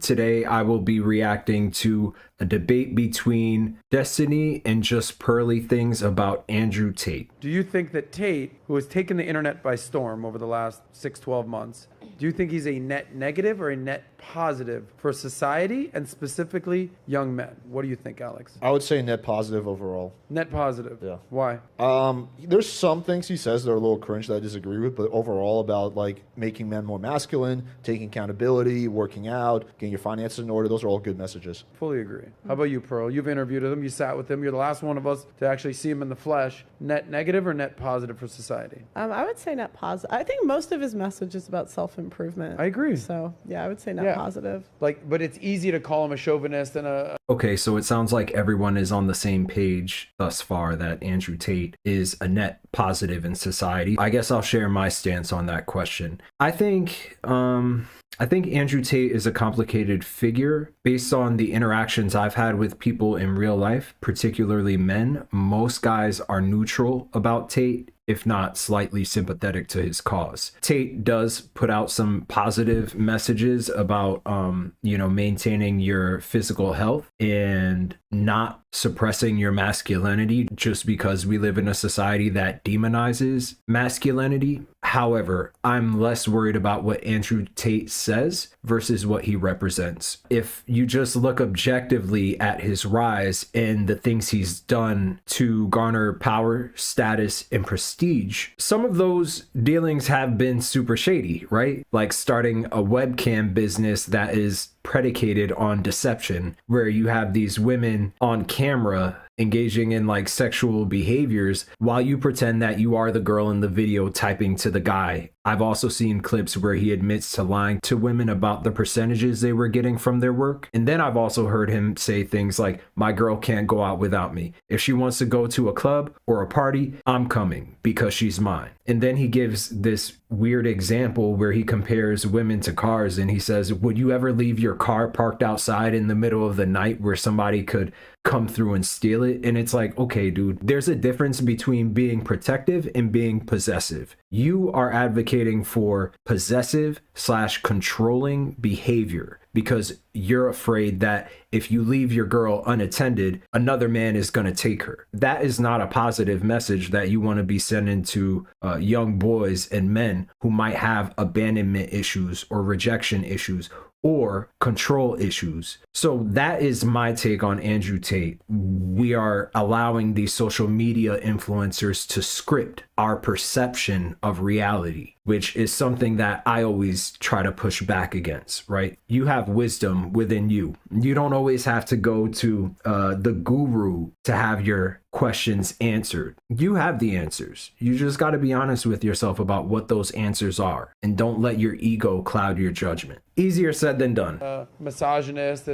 Today I will be reacting to a debate between Destiny and Just Pearly Things about Andrew Tate. Do you think that Tate, who has taken the internet by storm over the last 6-12 months, do you think he's a net negative or a net positive for society and specifically young men? What do you think, Alex? I would say net positive overall. Net positive. Yeah. Why? There's some things he says that are a little cringe that I disagree with, but overall about like making men more masculine, taking accountability, working out, getting your finances in order, those are all good messages. Fully agree. How about you, Pearl? You've interviewed him, you sat with him, you're the last one of us to actually see him in the flesh. Net negative or net positive for society? I would say net positive. I think most of his message is about self-improvement. I agree. So yeah, I would say net positive. Like, but it's easy to call him a chauvinist and Okay, so it sounds like everyone is on the same page thus far that Andrew Tate is a net positive in society. I guess I'll share my stance on that question. I think Andrew Tate is a complicated figure based on the interactions I've had with people in real life, particularly men. Most guys are neutral about Tate, if not slightly sympathetic to his cause. Tate does put out some positive messages about, maintaining your physical health and not suppressing your masculinity just because we live in a society that demonizes masculinity. However, I'm less worried about what Andrew Tate says versus what he represents. If you just look objectively at his rise and the things he's done to garner power, status, and prestige, some of those dealings have been super shady, right? Like starting a webcam business that is predicated on deception, where you have these women on camera engaging in like sexual behaviors while you pretend that you are the girl in the video typing to the guy. I've also seen clips where he admits to lying to women about the percentages they were getting from their work. And then I've also heard him say things like, my girl can't go out without me. If she wants to go to a club or a party, I'm coming because she's mine. And then he gives this weird example where he compares women to cars and he says, would you ever leave your car parked outside in the middle of the night where somebody could come through and steal it? And it's like, okay, dude, there's a difference between being protective and being possessive. You are advocating for possessive/controlling behavior because you're afraid that if you leave your girl unattended, another man is going to take her. That is not a positive message that you want to be sending to young boys and men who might have abandonment issues or rejection issues or control issues. So that is my take on Andrew Tate. We are allowing these social media influencers to script our perception of reality, which is something that I always try to push back against, right? You have wisdom within you. You don't always have to go to the guru to have your questions answered. You have the answers. You just got to be honest with yourself about what those answers are and don't let your ego cloud your judgment. Easier said than done. Misogynist,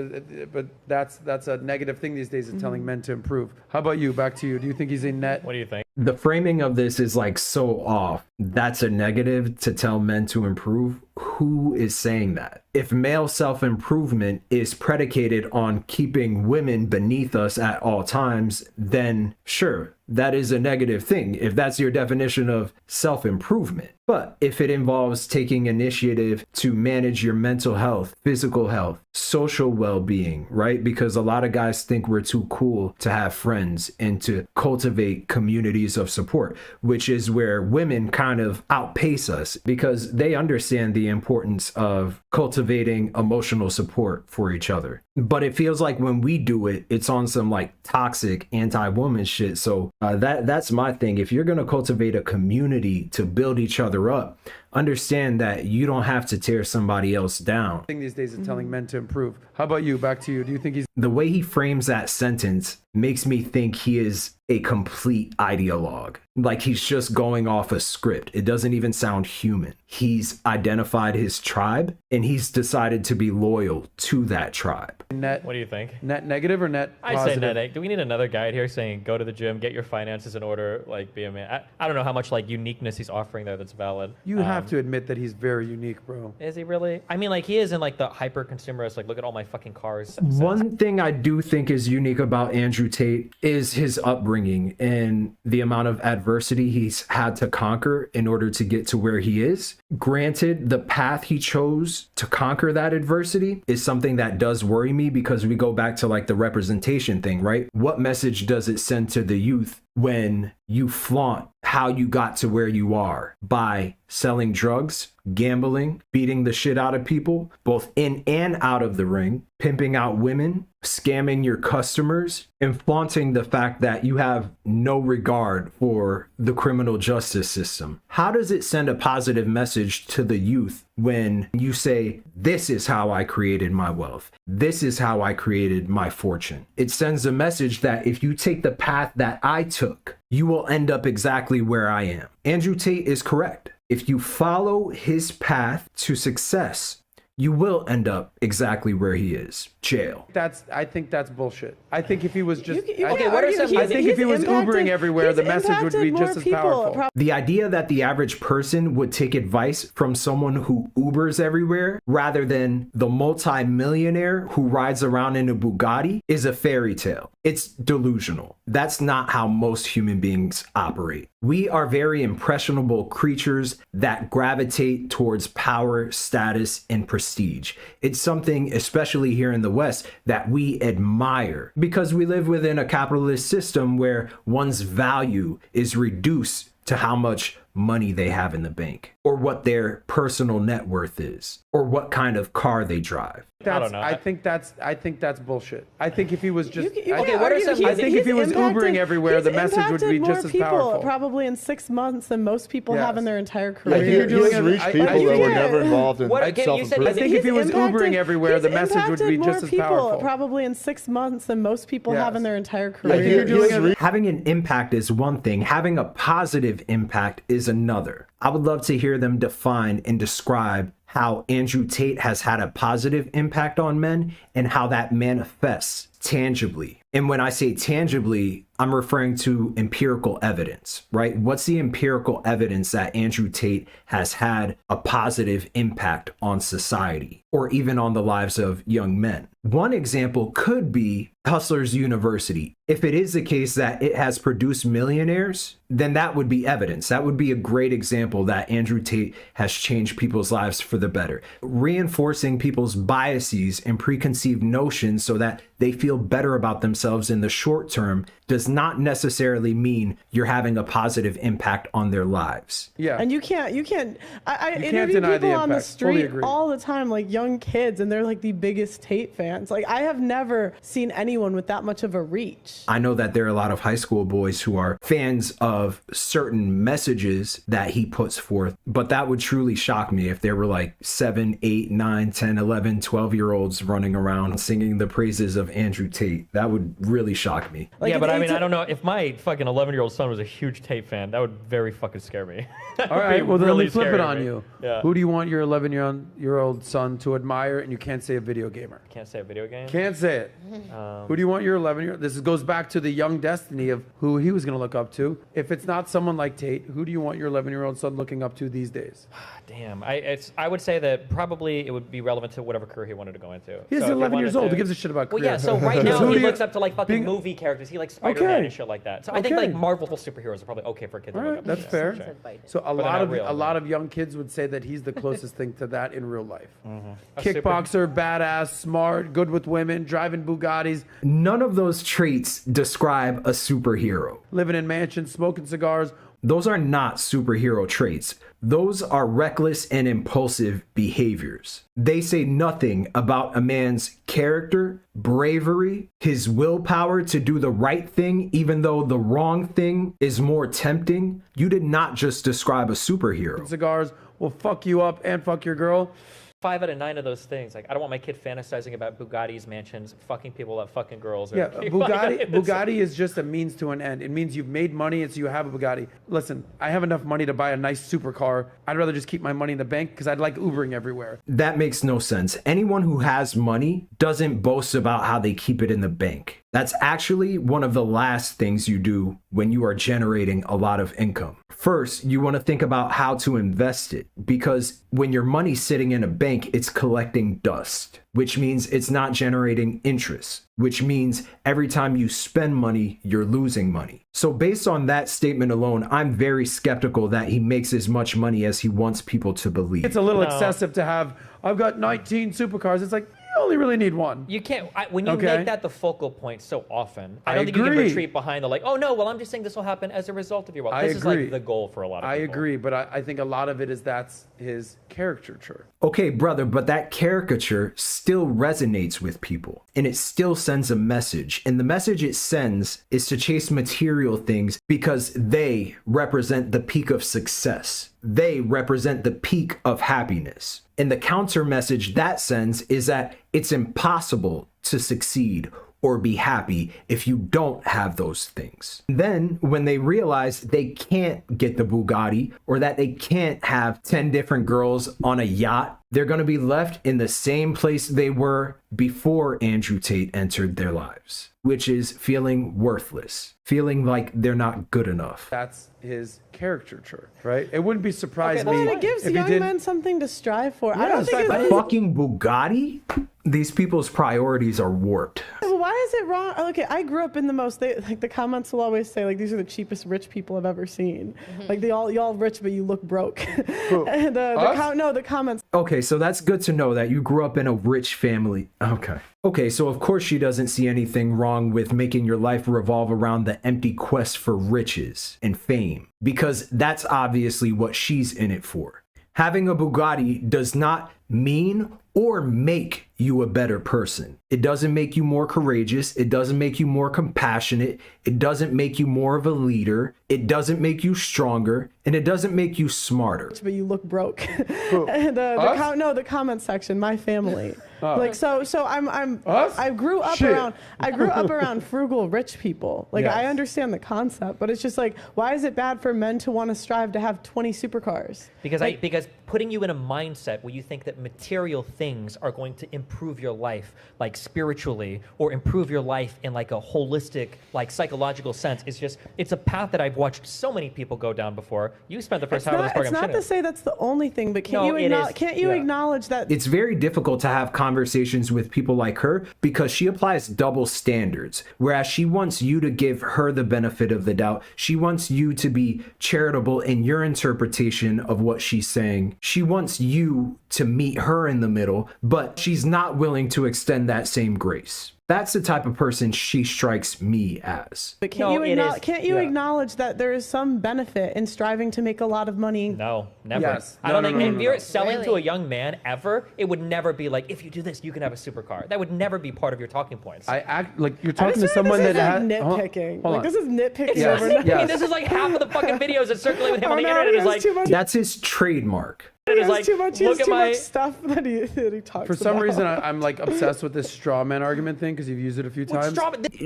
but that's a negative thing these days, is telling men to improve. How about you? Back to you. Do you think he's a net? What do you think? The framing of this is like so off. That's a negative to tell men to improve. Who is saying that? If male self-improvement is predicated on keeping women beneath us at all times, then sure, that is a negative thing if that's your definition of self-improvement. But if it involves taking initiative to manage your mental health, physical health, social well-being, right? Because a lot of guys think we're too cool to have friends and to cultivate communities of support, which is where women kind of outpace us because they understand the importance of cultivating emotional support for each other. But it feels like when we do it, it's on some like toxic anti-woman shit. So that's my thing. If you're going to cultivate a community to build each other up, understand that you don't have to tear somebody else down. Thing these days is telling men to improve. How about you? Back to you. Do you think he's... The way he frames that sentence makes me think he is a complete ideologue. Like he's just going off a script. It doesn't even sound human. He's identified his tribe and he's decided to be loyal to that tribe. Net. What do you think? Net negative or net positive? I say net. Do we need another guide here saying go to the gym, get your finances in order, like be a man? I don't know how much like uniqueness he's offering there that's valid. You have have to admit that he's very unique, bro. Is he really? I mean, like, he is in like the hyper consumerist, like, look at all my fucking cars. One thing I do think is unique about Andrew Tate is his upbringing and the amount of adversity he's had to conquer in order to get to where he is. Granted, the path he chose to conquer that adversity is something that does worry me, because we go back to like the representation thing, right? What message does it send to the youth when you flaunt how you got to where you are by selling drugs, gambling, beating the shit out of people, both in and out of the ring, pimping out women, scamming your customers, and flaunting the fact that you have no regard for the criminal justice system? How does it send a positive message to the youth when you say, this is how I created my wealth, this is how I created my fortune? It sends a message that if you take the path that I took, you will end up exactly where I am. Andrew Tate is correct. If you follow his path to success, you will end up exactly where he is. Jail. I think that's bullshit. I think if he was just, I think if he was Ubering everywhere, the message would be just as powerful. The idea that the average person would take advice from someone who Ubers everywhere rather than the multi-millionaire who rides around in a Bugatti is a fairy tale. It's delusional. That's not how most human beings operate. We are very impressionable creatures that gravitate towards power, status, and prestige. It's something, especially here in the West, that we admire because we live within a capitalist system where one's value is reduced to how much money they have in the bank, or what their personal net worth is, or what kind of car they drive. I don't know. I think that's bullshit. I think if he was just, I think if he was Ubering everywhere, the message would be just as powerful. Probably in 6 months than most people have in their entire career. He has reached people that were never involved in self-improvement. I think if he was Ubering everywhere, the message would be just as powerful. Probably in 6 months than most people have in their entire career. Having an impact is one thing. Having a positive impact is another. I would love to hear them define and describe how Andrew Tate has had a positive impact on men and how that manifests tangibly. And when I say tangibly, I'm referring to empirical evidence, right? What's the empirical evidence that Andrew Tate has had a positive impact on society or even on the lives of young men? One example could be Hustlers University. If it is the case that it has produced millionaires, then that would be evidence. That would be a great example that Andrew Tate has changed people's lives for the better. Reinforcing people's biases and preconceived notions so that they feel better about themselves in the short term does not necessarily mean you're having a positive impact on their lives. Yeah. And you can't I interview deny people the on the impact. Fully street agree. all the time, like young kids, and they're like the biggest Tate fans. Like, I have never seen anyone with that much of a reach. I know that there are a lot of high school boys who are fans of certain messages that he puts forth, but that would truly shock me if there were like 7, 8, 9, 10, 11, 12-year-olds running around singing the praises of Andrew Tate. That would really shock me. Like, yeah, but I mean, I don't know. If my fucking 11-year-old son was a huge Tate fan, that would very fucking scare me. All right, well, then let me flip it on me. you. Yeah. Who do you want your 11-year-old son to admire, and you can't say a video gamer? Can't say a video game. Can't say it. Who do you want your 11-year-old? This goes back to the young destiny of who he was going to look up to. If it's not someone like Tate, who do you want your 11-year-old son looking up to these days? Damn. I would say that probably it would be relevant to whatever career he wanted to go into. He's 11 years old. Who gives a shit about Well, career? yeah, so right now he do you- looks up to like fucking being- movie characters. He likes Spider-Man Okay. and shit like that. So I think Okay. like Marvel superheroes are probably okay for a kid to All look right, up that's to. fair. Sure. So a they're lot not of real, a lot of young kids would say that he's the closest thing to that in real life. A Kickboxer, badass, smart, good with women, driving Bugattis, None of those traits describe a superhero. living in mansions, smoking cigars. Those are not superhero traits. Those are reckless and impulsive behaviors. They say nothing about a man's character, bravery, his willpower to do the right thing, even though the wrong thing is more tempting. You did not just describe a superhero. Cigars will fuck you up and fuck your girl. 5 out of 9 of those things. Like, I don't want my kid fantasizing about Bugattis, mansions, fucking people that fucking girls. Or Yeah, Bugatti is just a means to an end. It means you've made money and so you have a Bugatti. Listen, I have enough money to buy a nice supercar. I'd rather just keep my money in the bank because I'd like Ubering everywhere. That makes no sense. Anyone who has money doesn't boast about how they keep it in the bank. That's actually one of the last things you do when you are generating a lot of income. First, you want to think about how to invest it, because when your money's sitting in a bank, it's collecting dust, which means it's not generating interest, which means every time you spend money, you're losing money. So based on that statement alone, I'm very skeptical that he makes as much money as he wants people to believe. It's a little excessive to have, I've got 19 supercars. It's like, you only really need one. You can't, when you make that the focal point so often, I don't think agree. you can retreat behind the like, oh no, well, I'm just saying this will happen as a result of your wealth. This is like the goal for a lot of people. I agree, but I think a lot of it is that's his caricature. Okay, brother, but that caricature still resonates with people, and it still sends a message. And the message it sends is to chase material things because they represent the peak of success. They represent the peak of happiness. And the counter message that sends is that it's impossible to succeed or be happy if you don't have those things. Then when they realize they can't get the Bugatti or that they can't have 10 different girls on a yacht, they're going to be left in the same place they were before Andrew Tate entered their lives, which is feeling worthless, feeling like they're not good enough. That's his caricature, right? It wouldn't be surprised me Well, it gives if he young did. men something to strive for. I don't think A it's... fucking Bugatti? These people's priorities are warped. Well, why is it wrong? Okay, I grew up in the most, like the comments will always say, like, these are the cheapest rich people I've ever seen. Like, y'all rich, but you look broke. And the comments. Okay, so that's good to know that you grew up in a rich family. Okay, so of course she doesn't see anything wrong with making your life revolve around the empty quest for riches and fame, because that's obviously what she's in it for. Having a Bugatti does not mean or make you a better person. It doesn't make you more courageous. It doesn't make you more compassionate. It doesn't make you more of a leader. It doesn't make you stronger. And it doesn't make you smarter. But you look broke. And the comment section, my family. Like I grew up around frugal rich people. Like I understand the concept, but it's just like, why is it bad for men to want to strive to have 20 supercars? Because putting you in a mindset where you think that material things are going to improve your life, like spiritually, or improve your life in like a holistic, like psychological sense, it's a path that I've watched so many people go down before. You spent the first half of this program. It's not to say that's the only thing, but can't you acknowledge that? It's very difficult to have conversations with people like her because she applies double standards. Whereas she wants you to give her the benefit of the doubt. She wants you to be charitable in your interpretation of what she's saying. She wants you to meet her in the middle, but she's not willing to extend that same grace. That's the type of person she strikes me as. But can't you acknowledge that there is some benefit in striving to make a lot think No, never. Yes. I don't think if you're selling Really? to a young man ever, it would never be like, if you do this, you can have a supercar. That would never be part of your talking points. I act like you're talking to someone that has nitpicking. Hold on. This is nitpicking. Yes. over Yes. I mean, this is like half of the fucking videos that circulate with him on the internet. Is like, That's his trademark. He has like, too much, look at my much stuff that he talks about. For some reason, I'm like obsessed with this straw man argument thing because you've used it a few times.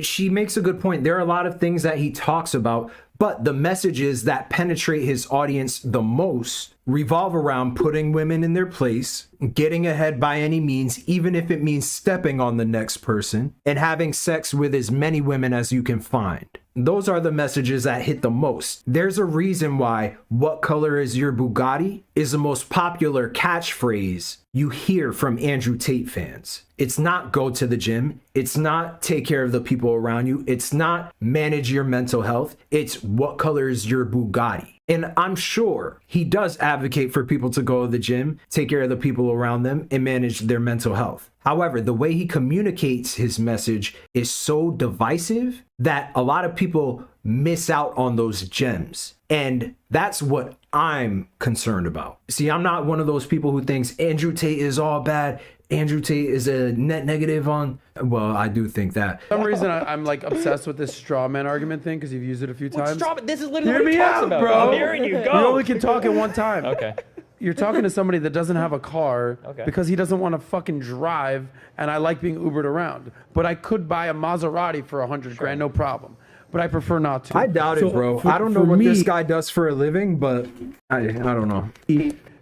She makes a good point. There are a lot of things that he talks about, but the messages that penetrate his audience the most revolve around putting women in their place, getting ahead by any means, even if it means stepping on the next person, and having sex with as many women as you can find. Those are the messages that hit the most. There's a reason why "what color is your Bugatti" is the most popular catchphrase you hear from Andrew Tate fans. It's not go to the gym. It's not take care of the people around you. It's not manage your mental health. It's what color is your Bugatti. And I'm sure he does advocate for people to go to the gym, take care of the people around them, and manage their mental health. However, the way he communicates his message is so divisive that a lot of people miss out on those gems. And that's what I'm concerned about. See, I'm not one of those people who thinks Andrew Tate is all bad. Andrew Tate is a net negative on... Well, I do think that. For some reason, I'm like obsessed with this straw man argument thing because you've used it a few times. This is literally Hear what he me talks out, about. bro. I'm hearing you. You Go. only can talk at one time. Okay. You're talking to somebody that doesn't have a car Okay. because he doesn't want to fucking drive, and I like being Ubered around. But I could buy a Maserati for $100,000, no problem. But I prefer not to. I doubt it, bro. I don't know what this guy does for a living, but I don't know.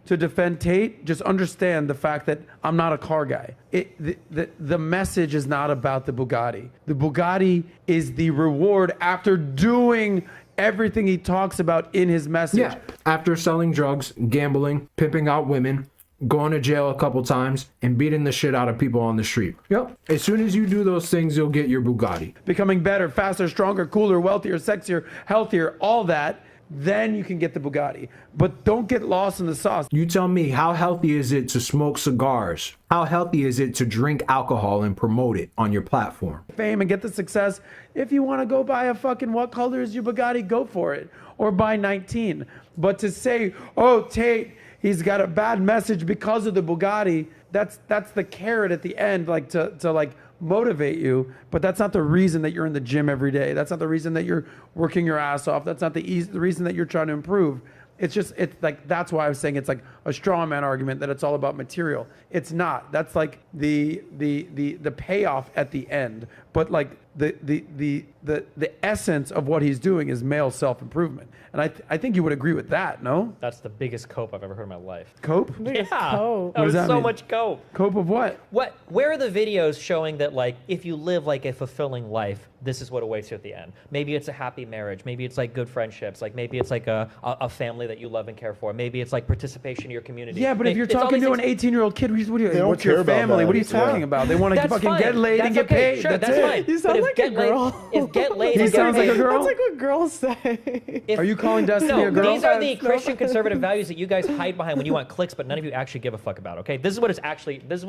to defend Tate, just understand the fact that I'm not a car guy. The message is not about the Bugatti. The Bugatti is the reward after doing everything he talks about in his message. Yeah, after selling drugs, gambling, pimping out women, going to jail a couple times, and beating the shit out of people on the street. Yep. As soon as you do those things, you'll get your Bugatti. Becoming better, faster, stronger, cooler, wealthier, sexier, healthier, all that, then you can get the Bugatti. But don't get lost in the sauce. You tell me, how healthy is it to smoke cigars? How healthy is it to drink alcohol and promote it on your platform? Fame and get the success. If you want to go buy a fucking what color is your Bugatti, go for it. Or buy 19. But to say, oh, Tate, he's got a bad message because of the Bugatti, that's the carrot at the end, like to like motivate you, but that's not the reason that you're in the gym every day. That's not the reason that you're working your ass off. That's not the reason that you're trying to improve. It's like, that's why I was saying it's like a straw man argument that it's all about material. It's not. That's like the payoff at the end. But like the essence of what he's doing is male self-improvement. And I think you would agree with that, no? That's the biggest cope I've ever heard in my life. Cope? Yeah. Cope. That was that so mean? much cope. Cope of what? Where are the videos showing that, like, if you live like a fulfilling life, this is what awaits you at the end? Maybe it's a happy marriage. Maybe it's like good friendships. Like maybe it's like a family that you love and care for. Maybe it's like participation in your community. Yeah, but if you're talking to an 18-year-old kid, what's care your about family? that. What are you talking about? They want to fucking fine. get laid That's and get okay. paid. Sure, that's that's it. fine. You sound But like a girl. If get laid He and get sounds like a paid, girl? That's like what girls say. if- Are you calling Destiny No, a girl? these are the Christian conservative values that you guys hide behind when you want clicks, but none of you actually give a fuck about. Okay, this is what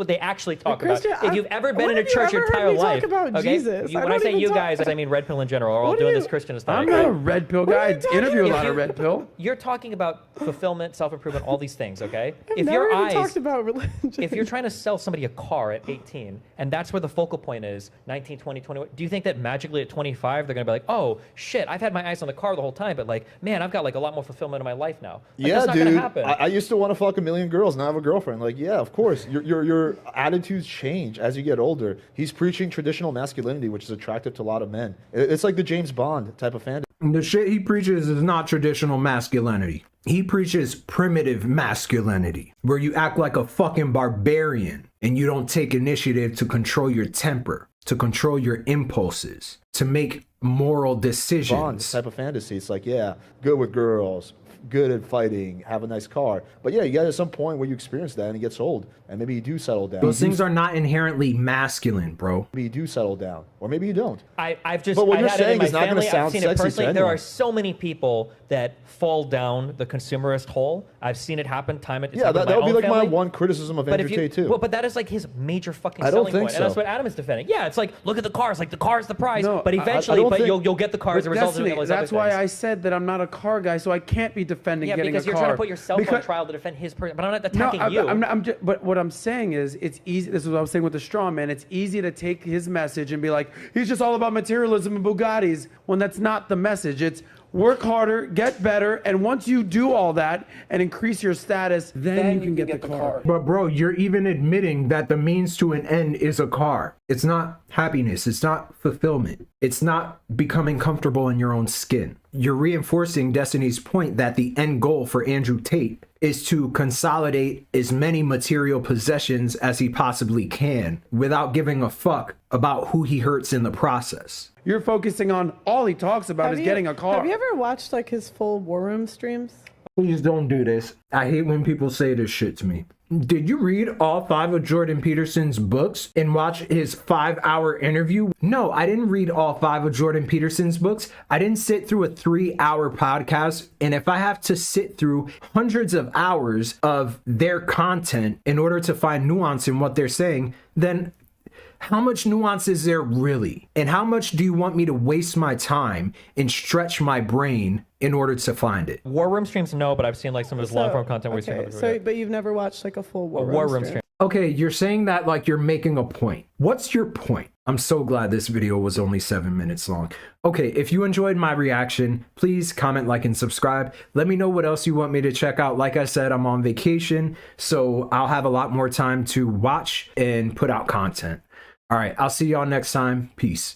they actually talk about. Christian, If you've ever been when in a have you church your ever heard entire me talk life, about okay? Jesus? When I don't say even you talk- guys, I mean red pill in general, are all What doing are this you- Christian I'm aesthetic. not a okay? red pill What are guy. you I talking interview a about? lot of red pill. You're talking about fulfillment, self-improvement, all these things, okay? I've If never your even eyes, talked about religion. if you're trying to sell somebody a car at 18, and that's where the focal point is, 19, 20, 21, do you think that magically at 25 they're gonna be like, oh shit, I've had my eyes on the car the whole time, but like, man, I've got like a lot more fulfillment in my life now. Like, Yeah, that's not dude. gonna happen. I used to want to fuck a million girls and I have a girlfriend. Like, yeah, of course. Your attitudes change as you get older. He's preaching traditional masculinity, which is attractive to a lot of men. It's like the James Bond type of fandom. The shit he preaches is not traditional masculinity. He preaches primitive masculinity, where you act like a fucking barbarian and you don't take initiative to control your temper, to control your impulses, to make moral Bond decisions. type of fantasy. It's like, yeah, good with girls, good at fighting, have a nice car. But yeah, you get at some point where you experience that and it gets old. And maybe you do settle down. Those things are not inherently masculine, bro. Maybe you do settle down. Or maybe you don't. I've just, But what I've you're had it in saying my is not gonna family, sound I've seen sexy it to personally. There anyone. are so many people that fall down the consumerist hole. I've seen it happen time and time. Yeah, that would be like my family. one criticism of But Andrew if you, Tate too. well, but that is like his major fucking I don't selling think point, and that's so. what Adam is defending. Yeah, it's like, look at the cars, like the car's the prize. No, but I eventually, don't think- you'll get the car as a But result of doing Destiny, all those that's other why things. I said that I'm not a car guy, so I can't be defending Yeah, getting because a car. you're trying to put yourself on Because- trial to defend his person. But I'm not No, attacking you. but what I'm saying is, it's easy. This is what I was saying with the straw man. It's easy to take his message and be like, he's just all about materialism and Bugattis, when that's not the message. It's work harder, get better, and once you do all that and increase your status, then you can get the car. But bro, you're even admitting that the means to an end is a car. It's not happiness. It's not fulfillment. It's not becoming comfortable in your own skin. You're reinforcing Destiny's point that the end goal for Andrew Tate is to consolidate as many material possessions as he possibly can without giving a fuck about who he hurts in the process. You're focusing on all he talks about is getting a car. Have you ever watched like his full War Room streams? Please don't do this. I hate when people say this shit to me. Did you read all 5 of Jordan Peterson's books and watch his 5-hour interview? No, I didn't read all 5 of Jordan Peterson's books. I didn't sit through a 3-hour podcast. And if I have to sit through hundreds of hours of their content in order to find nuance in what they're saying, then how much nuance is there really? And how much do you want me to waste my time and stretch my brain in order to find it? War Room streams, no, but I've seen like some of his long form content where he's Okay, talking so but you've never watched like a full War War Room stream. stream. Okay, you're saying that like you're making a point. What's your point? I'm so glad this video was only 7 minutes long. Okay, if you enjoyed my reaction, please comment, like, and subscribe. Let me know what else you want me to check out. Like I said, I'm on vacation, so I'll have a lot more time to watch and put out content. All right, I'll see y'all next time. Peace.